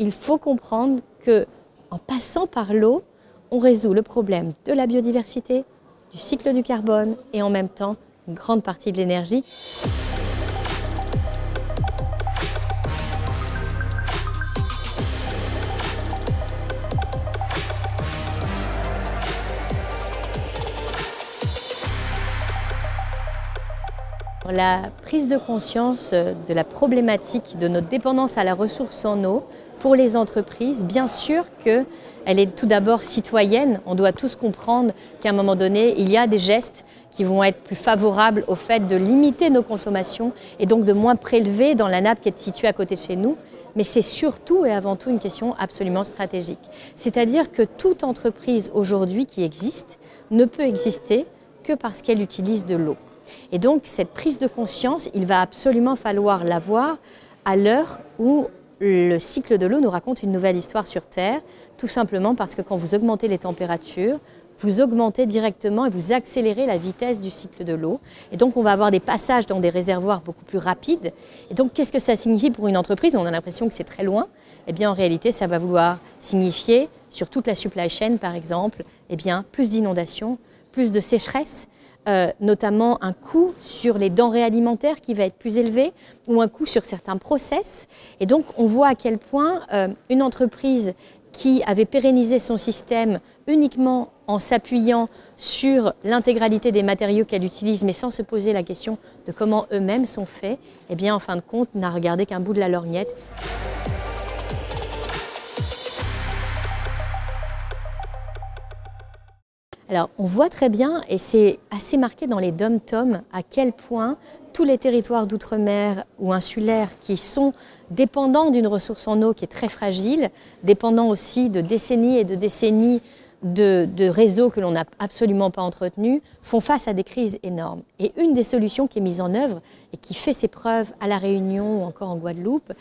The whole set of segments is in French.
il faut comprendre qu'en passant par l'eau, on résout le problème de la biodiversité, du cycle du carbone et en même temps une grande partie de l'énergie. La prise de conscience de la problématique de notre dépendance à la ressource en eau pour les entreprises, bien sûr qu'elle est tout d'abord citoyenne. On doit tous comprendre qu'à un moment donné, il y a des gestes qui vont être plus favorables au fait de limiter nos consommations et donc de moins prélever dans la nappe qui est située à côté de chez nous. Mais c'est surtout et avant tout une question absolument stratégique. C'est-à-dire que toute entreprise aujourd'hui qui existe ne peut exister que parce qu'elle utilise de l'eau. Et donc cette prise de conscience, il va absolument falloir l'avoir à l'heure où le cycle de l'eau nous raconte une nouvelle histoire sur Terre, tout simplement parce que quand vous augmentez les températures, vous augmentez directement et vous accélérez la vitesse du cycle de l'eau. Et donc on va avoir des passages dans des réservoirs beaucoup plus rapides. Et donc qu'est-ce que ça signifie pour une entreprise? On a l'impression que c'est très loin. Eh bien en réalité, ça va vouloir signifier, sur toute la supply chain par exemple, eh bien, plus d'inondations, plus de sécheresse, notamment un coût sur les denrées alimentaires qui va être plus élevé ou un coût sur certains process. Et donc on voit à quel point une entreprise qui avait pérennisé son système uniquement en s'appuyant sur l'intégralité des matériaux qu'elle utilise mais sans se poser la question de comment eux-mêmes sont faits, eh bien en fin de compte n'a regardé qu'un bout de la lorgnette. Alors, on voit très bien, et c'est assez marqué dans les DOM-TOM, à quel point tous les territoires d'outre-mer ou insulaires qui sont dépendants d'une ressource en eau qui est très fragile, dépendants aussi de décennies et de décennies de réseaux que l'on n'a absolument pas entretenus, font face à des crises énormes. Et une des solutions qui est mise en œuvre et qui fait ses preuves à La Réunion ou encore en Guadeloupe,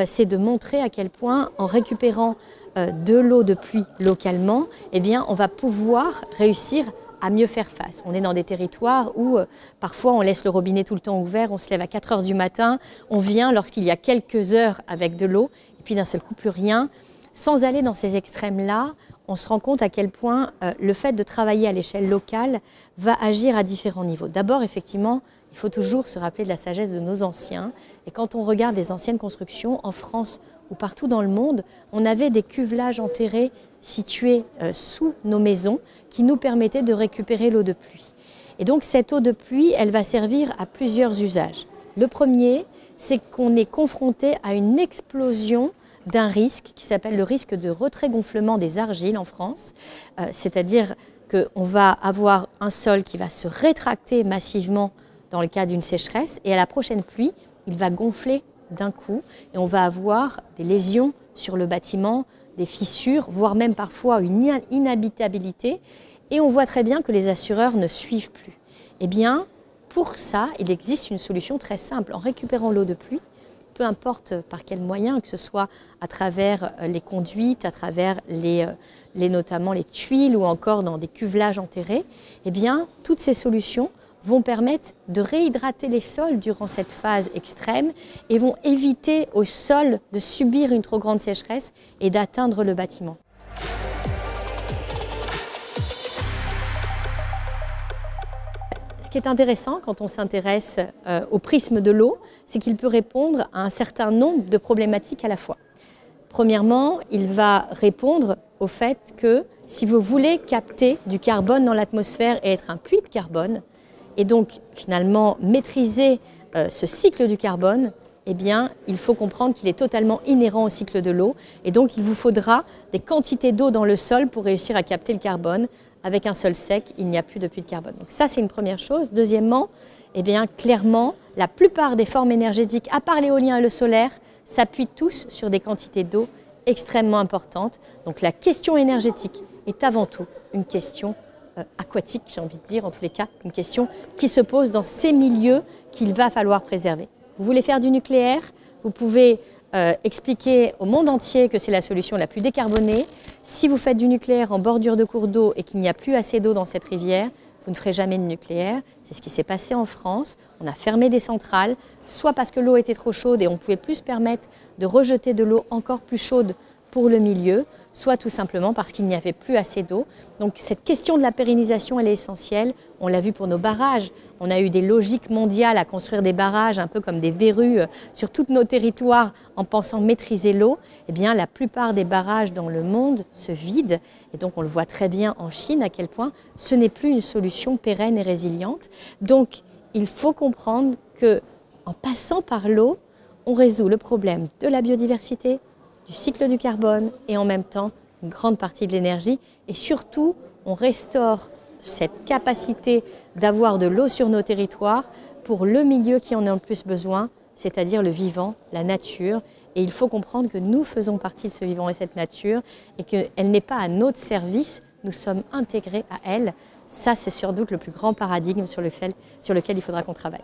c'est de montrer à quel point, en récupérant de l'eau de pluie localement, eh bien, on va pouvoir réussir à mieux faire face. On est dans des territoires où parfois on laisse le robinet tout le temps ouvert, on se lève à 4 h du matin, on vient lorsqu'il y a quelques heures avec de l'eau et puis d'un seul coup plus rien. Sans aller dans ces extrêmes-là, on se rend compte à quel point le fait de travailler à l'échelle locale va agir à différents niveaux. D'abord, effectivement, il faut toujours se rappeler de la sagesse de nos anciens. Et quand on regarde les anciennes constructions, en France ou partout dans le monde, on avait des cuvelages enterrés situés sous nos maisons qui nous permettaient de récupérer l'eau de pluie. Et donc cette eau de pluie, elle va servir à plusieurs usages. Le premier, c'est qu'on est confronté à une explosion d'un risque qui s'appelle le risque de retrait-gonflement des argiles en France, c'est-à-dire qu'on va avoir un sol qui va se rétracter massivement dans le cas d'une sécheresse et à la prochaine pluie, il va gonfler d'un coup et on va avoir des lésions sur le bâtiment, des fissures, voire même parfois une inhabitabilité et on voit très bien que les assureurs ne suivent plus. Eh bien, pour ça, il existe une solution très simple. En récupérant l'eau de pluie, peu importe par quel moyen, que ce soit à travers les conduites, à travers notamment les tuiles ou encore dans des cuvelages enterrés, eh bien, toutes ces solutions vont permettre de réhydrater les sols durant cette phase extrême et vont éviter au sol de subir une trop grande sécheresse et d'atteindre le bâtiment. Ce qui est intéressant quand on s'intéresse au prisme de l'eau, c'est qu'il peut répondre à un certain nombre de problématiques à la fois. Premièrement, il va répondre au fait que si vous voulez capter du carbone dans l'atmosphère et être un puits de carbone, et donc finalement maîtriser ce cycle du carbone, eh bien, il faut comprendre qu'il est totalement inhérent au cycle de l'eau et donc il vous faudra des quantités d'eau dans le sol pour réussir à capter le carbone. Avec un sol sec, il n'y a plus de puits de carbone. Donc ça, c'est une première chose. Deuxièmement, eh bien, clairement, la plupart des formes énergétiques, à part l'éolien et le solaire, s'appuient tous sur des quantités d'eau extrêmement importantes. Donc la question énergétique est avant tout une question aquatique, j'ai envie de dire, en tous les cas, une question qui se pose dans ces milieux qu'il va falloir préserver. Vous voulez faire du nucléaire, vous pouvez expliquer au monde entier que c'est la solution la plus décarbonée. Si vous faites du nucléaire en bordure de cours d'eau et qu'il n'y a plus assez d'eau dans cette rivière, vous ne ferez jamais de nucléaire. C'est ce qui s'est passé en France. On a fermé des centrales, soit parce que l'eau était trop chaude et on ne pouvait plus se permettre de rejeter de l'eau encore plus chaude pour le milieu, soit tout simplement parce qu'il n'y avait plus assez d'eau. Donc cette question de la pérennisation, elle est essentielle. On l'a vu pour nos barrages. On a eu des logiques mondiales à construire des barrages un peu comme des verrues sur tous nos territoires en pensant maîtriser l'eau. Eh bien, la plupart des barrages dans le monde se vident. Et donc, on le voit très bien en Chine à quel point ce n'est plus une solution pérenne et résiliente. Donc, il faut comprendre qu'en passant par l'eau, on résout le problème de la biodiversité, du cycle du carbone et en même temps une grande partie de l'énergie. Et surtout, on restaure cette capacité d'avoir de l'eau sur nos territoires pour le milieu qui en a le plus besoin, c'est-à-dire le vivant, la nature. Et il faut comprendre que nous faisons partie de ce vivant et cette nature et qu'elle n'est pas à notre service, nous sommes intégrés à elle. Ça, c'est sans doute le plus grand paradigme sur lequel il faudra qu'on travaille.